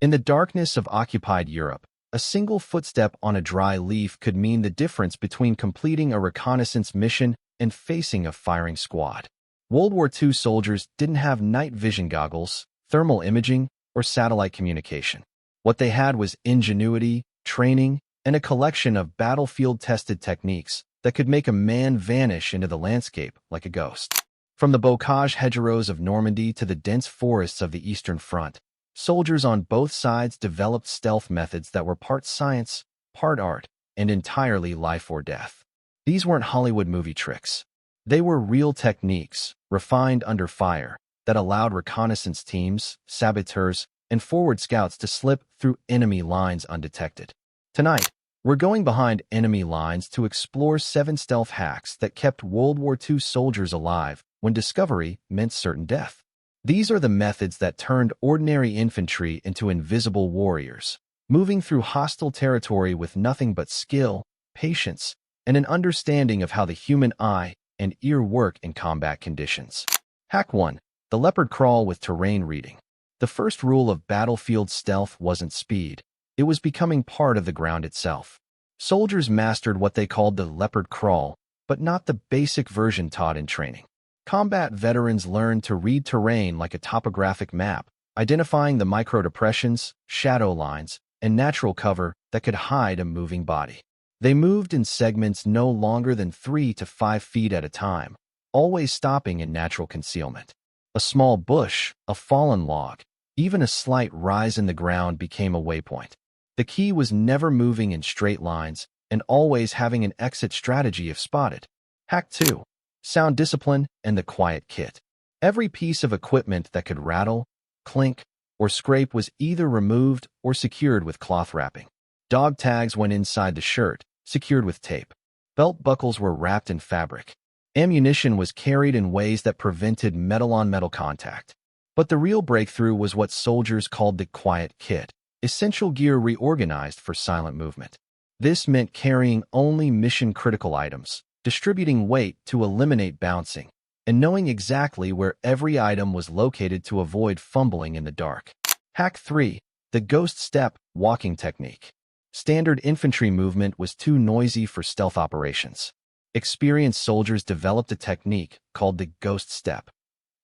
In the darkness of occupied Europe, a single footstep on a dry leaf could mean the difference between completing a reconnaissance mission and facing a firing squad. World War II soldiers didn't have night vision goggles, thermal imaging, or satellite communication. What they had was ingenuity, training, and a collection of battlefield-tested techniques that could make a man vanish into the landscape like a ghost. From the bocage hedgerows of Normandy to the dense forests of the Eastern Front, soldiers on both sides developed stealth methods that were part science, part art, and entirely life or death. These weren't Hollywood movie tricks. They were real techniques, refined under fire, that allowed reconnaissance teams, saboteurs, and forward scouts to slip through enemy lines undetected. Tonight, we're going behind enemy lines to explore 7 stealth hacks that kept World War II soldiers alive when discovery meant certain death. These are the methods that turned ordinary infantry into invisible warriors, moving through hostile territory with nothing but skill, patience, and an understanding of how the human eye and ear work in combat conditions. Hack 1. The leopard crawl with terrain reading. The first rule of battlefield stealth wasn't speed. It was becoming part of the ground itself. Soldiers mastered what they called the leopard crawl, but not the basic version taught in training. Combat veterans learned to read terrain like a topographic map, identifying the microdepressions, shadow lines, and natural cover that could hide a moving body. They moved in segments no longer than 3 to 5 feet at a time, always stopping in natural concealment. A small bush, a fallen log, even a slight rise in the ground became a waypoint. The key was never moving in straight lines and always having an exit strategy if spotted. Hack 2. Sound discipline and the quiet kit. Every piece of equipment that could rattle, clink, or scrape was either removed or secured with cloth wrapping. Dog tags went inside the shirt, secured with tape. Belt buckles were wrapped in fabric. Ammunition was carried in ways that prevented metal-on-metal contact. But the real breakthrough was what soldiers called the quiet kit, essential gear reorganized for silent movement. This meant carrying only mission-critical items, distributing weight to eliminate bouncing, and knowing exactly where every item was located to avoid fumbling in the dark. Hack 3. The ghost step walking technique. Standard infantry movement was too noisy for stealth operations. Experienced soldiers developed a technique called the ghost step,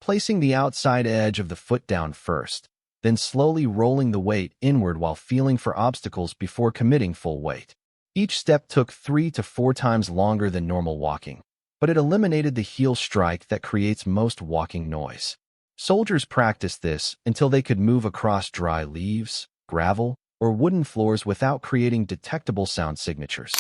placing the outside edge of the foot down first, then slowly rolling the weight inward while feeling for obstacles before committing full weight. Each step took 3 to 4 times longer than normal walking, but it eliminated the heel strike that creates most walking noise. Soldiers practiced this until they could move across dry leaves, gravel, or wooden floors without creating detectable sound signatures.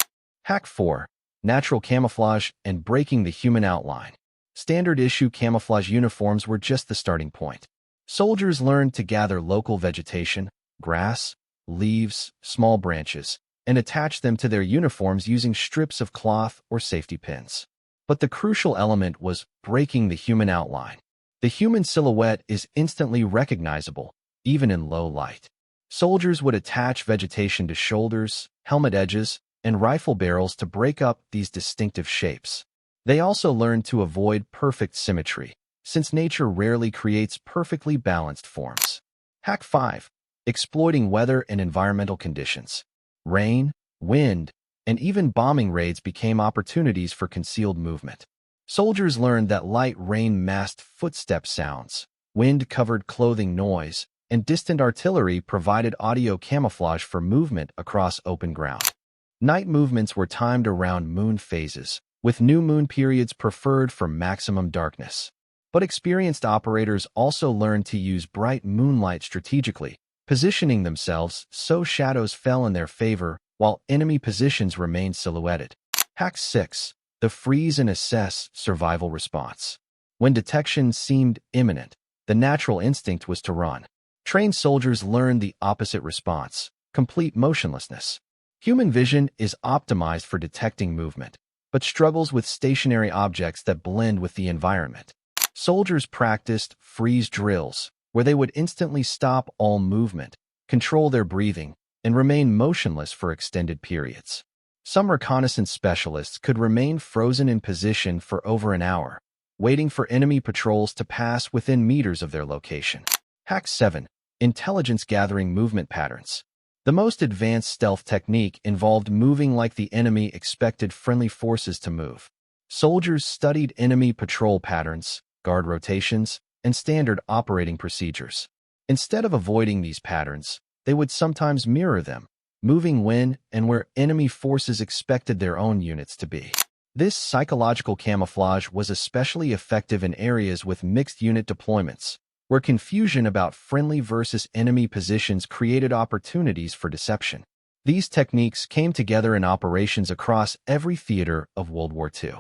Hack 4. Natural camouflage and breaking the human outline. Standard-issue camouflage uniforms were just the starting point. Soldiers learned to gather local vegetation, grass, leaves, small branches, and attach them to their uniforms using strips of cloth or safety pins. But the crucial element was breaking the human outline. The human silhouette is instantly recognizable, even in low light. Soldiers would attach vegetation to shoulders, helmet edges, and rifle barrels to break up these distinctive shapes. They also learned to avoid perfect symmetry, since nature rarely creates perfectly balanced forms. Hack 5. Exploiting weather and environmental conditions. Rain, wind, and even bombing raids became opportunities for concealed movement. Soldiers learned that light rain masked footstep sounds, wind-covered clothing noise, and distant artillery provided audio camouflage for movement across open ground. Night movements were timed around moon phases, with new moon periods preferred for maximum darkness. But experienced operators also learned to use bright moonlight strategically, positioning themselves so shadows fell in their favor while enemy positions remained silhouetted. Hack 6. The freeze and assess survival response. When detection seemed imminent, the natural instinct was to run. Trained soldiers learned the opposite response, complete motionlessness. Human vision is optimized for detecting movement, but struggles with stationary objects that blend with the environment. Soldiers practiced freeze drills, where they would instantly stop all movement, control their breathing, and remain motionless for extended periods. Some reconnaissance specialists could remain frozen in position for over an hour, waiting for enemy patrols to pass within meters of their location. Hack 7. intelligence-gathering movement patterns. The most advanced stealth technique involved moving like the enemy expected friendly forces to move. Soldiers studied enemy patrol patterns, guard rotations, and standard operating procedures. Instead of avoiding these patterns, they would sometimes mirror them, moving when and where enemy forces expected their own units to be. This psychological camouflage was especially effective in areas with mixed unit deployments, where confusion about friendly versus enemy positions created opportunities for deception. These techniques came together in operations across every theater of World War II.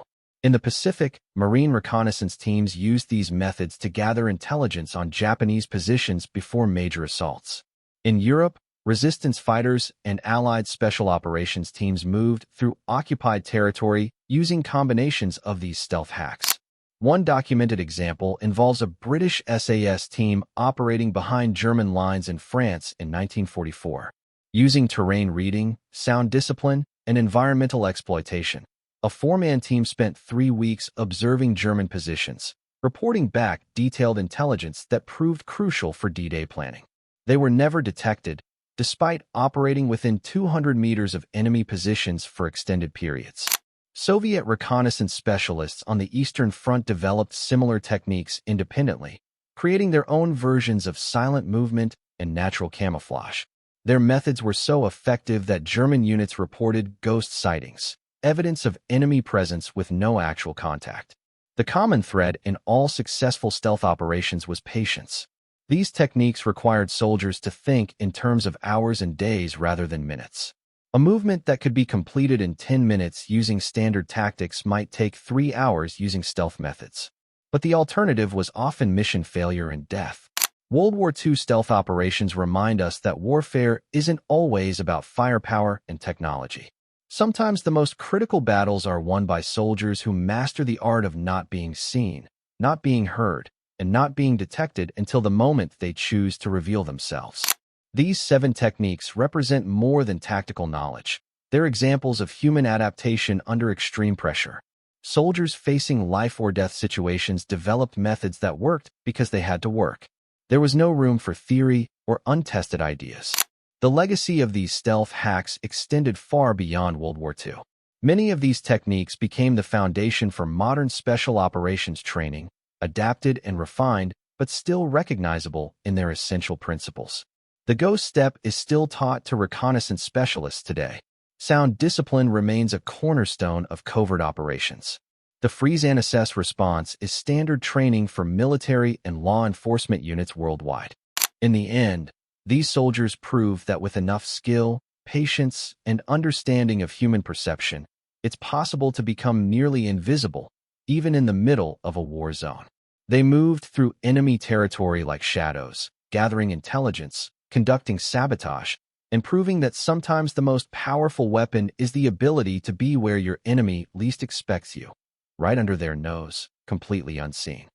In the Pacific, Marine reconnaissance teams used these methods to gather intelligence on Japanese positions before major assaults. In Europe, resistance fighters and Allied special operations teams moved through occupied territory using combinations of these stealth hacks. One documented example involves a British SAS team operating behind German lines in France in 1944. Using terrain reading, sound discipline, and environmental exploitation, a four-man team spent 3 weeks observing German positions, reporting back detailed intelligence that proved crucial for D-Day planning. They were never detected, despite operating within 200 meters of enemy positions for extended periods. Soviet reconnaissance specialists on the Eastern Front developed similar techniques independently, creating their own versions of silent movement and natural camouflage. Their methods were so effective that German units reported ghost sightings, evidence of enemy presence with no actual contact. The common thread in all successful stealth operations was patience. These techniques required soldiers to think in terms of hours and days rather than minutes. A movement that could be completed in 10 minutes using standard tactics might take 3 hours using stealth methods. But the alternative was often mission failure and death. World War II stealth operations remind us that warfare isn't always about firepower and technology. Sometimes the most critical battles are won by soldiers who master the art of not being seen, not being heard, and not being detected until the moment they choose to reveal themselves. These 7 techniques represent more than tactical knowledge. They're examples of human adaptation under extreme pressure. Soldiers facing life-or-death situations developed methods that worked because they had to work. There was no room for theory or untested ideas. The legacy of these stealth hacks extended far beyond World War II. Many of these techniques became the foundation for modern special operations training, adapted and refined, but still recognizable in their essential principles. The ghost step is still taught to reconnaissance specialists today. Sound discipline remains a cornerstone of covert operations. The freeze and assess response is standard training for military and law enforcement units worldwide. In the end, these soldiers proved that with enough skill, patience, and understanding of human perception, it's possible to become nearly invisible, even in the middle of a war zone. They moved through enemy territory like shadows, gathering intelligence, conducting sabotage, and proving that sometimes the most powerful weapon is the ability to be where your enemy least expects you, right under their nose, completely unseen.